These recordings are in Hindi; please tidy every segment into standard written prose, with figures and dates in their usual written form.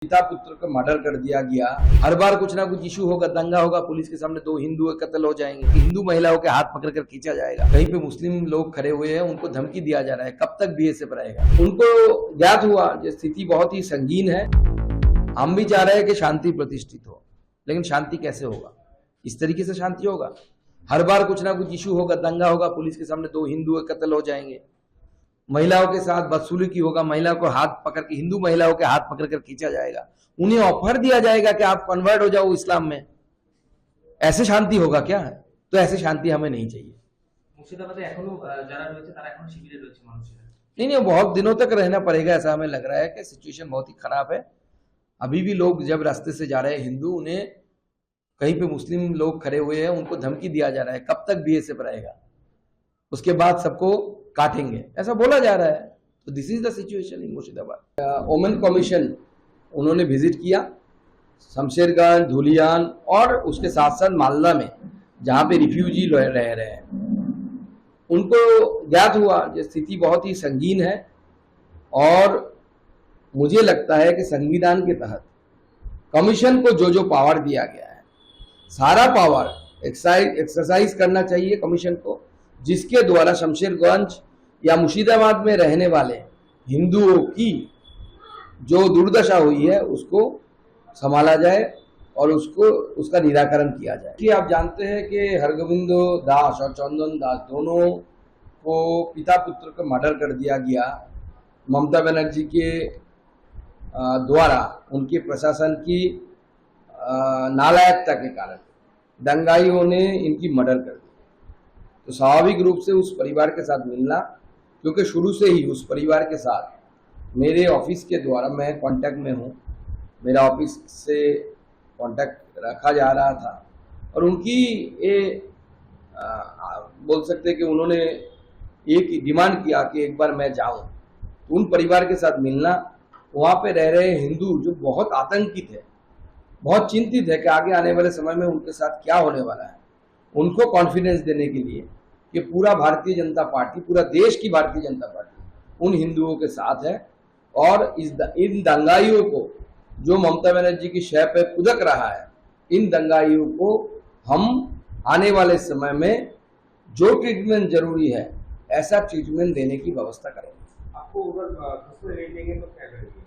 पिता पुत्र का मर्डर कर दिया गया। हर बार कुछ ना कुछ इशू होगा, दंगा होगा, पुलिस के सामने दो हिंदू कत्ल हो जाएंगे, हिंदू महिलाओं के हाथ पकड़कर खींचा जाएगा, कहीं पे मुस्लिम लोग खड़े हुए हैं, उनको धमकी दिया जा रहा है, कब तक बीएसएफ रहेगा। उनको ज्ञात हुआ ये स्थिति बहुत ही संगीन है। हम भी चाह रहे हैं कि शांति प्रतिष्ठित हो, लेकिन शांति कैसे होगा? इस तरीके से शांति होगा? हर बार कुछ ना कुछ इशू होगा, दंगा होगा, पुलिस के सामने दो हिंदू कत्ल हो जाएंगे, महिलाओं के साथ बदसलूकी होगा, महिलाओं को हाथ पकड़ के, हिंदू महिलाओं के हाथ पकड़ कर खींचा जाएगा, उन्हें ऑफर दिया जाएगा कि आप कन्वर्ट हो जाओ इस्लाम में। ऐसे शांति होगा क्या? तो ऐसे शांति हमें नहीं चाहिए। नहीं, बहुत दिनों तक रहना पड़ेगा, ऐसा हमें लग रहा है कि सिचुएशन बहुत ही खराब है। अभी भी लोग जब रास्ते से जा रहे हैं हिंदू, उन्हें कहीं पे मुस्लिम लोग खड़े हुए हैं, उनको धमकी दिया जा रहा है, कब तक बीएसएफ रहेगा, उसके बाद सबको काटेंगे, ऐसा बोला जा रहा है। तो this is the situation in Murshidabad. ओमन कमीशन उन्होंने विजिट किया शमशेरगंज, धुलियान और उसके साथ साथ मालदा में, जहाँ पे रिफ्यूजी रह रहे हैं। उनको ज्ञात हुआ ये स्थिति बहुत ही संगीन है, और मुझे लगता है कि संविधान के तहत कमीशन को जो जो पावर दिया गया है, सारा पावर एक्सरसाइज करना चाहिए कमीशन को, जिसके द्वारा शमशेरगंज या मुर्शिदाबाद में रहने वाले हिंदुओं की जो दुर्दशा हुई है उसको संभाला जाए और उसका निराकरण किया जाए। कि आप जानते हैं कि हरगोविंद दास और चंदन दास दोनों को पिता पुत्र का मर्डर कर दिया गया ममता बनर्जी के द्वारा, उनके प्रशासन की नालायकता के कारण दंगाइयों ने इनकी मर्डर कर दी। तो स्वाभाविक रूप से उस परिवार के साथ मिलना, क्योंकि शुरू से ही उस परिवार के साथ मेरे ऑफिस के द्वारा मैं कांटेक्ट में हूँ, मेरा ऑफिस से कांटेक्ट रखा जा रहा था, और उनकी ये बोल सकते कि उन्होंने एक डिमांड किया कि एक बार मैं जाऊं। तो उन परिवार के साथ मिलना, वहाँ पे रह रहे हिंदू जो बहुत आतंकित है, बहुत चिंतित है कि आगे आने वाले समय में उनके साथ क्या होने वाला है, उनको कॉन्फिडेंस देने के लिए कि पूरा भारतीय जनता पार्टी, पूरा देश की भारतीय जनता पार्टी उन हिंदुओं के साथ है, और इन दंगाइयों को जो ममता बनर्जी की शय पे कुदक रहा है, इन दंगाइयों को हम आने वाले समय में जो ट्रीटमेंट जरूरी है ऐसा ट्रीटमेंट देने की व्यवस्था करेंगे। आपको घुसने नहीं देंगे तो क्या करेंगे?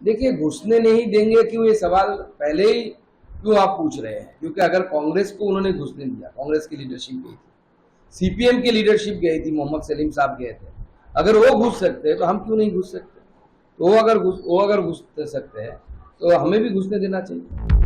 देखिए, घुसने नहीं देंगे क्यों, ये सवाल पहले ही क्यों आप पूछ रहे हैं? क्योंकि अगर कांग्रेस को उन्होंने घुसने दिया, कांग्रेस की लीडरशिप गई थी, सीपीएम की लीडरशिप गई थी, मोहम्मद सलीम साहब गए थे, अगर वो घुस सकते हैं तो हम क्यों नहीं घुस सकते? तो वो अगर घुस सकते हैं तो हमें भी घुसने देना चाहिए।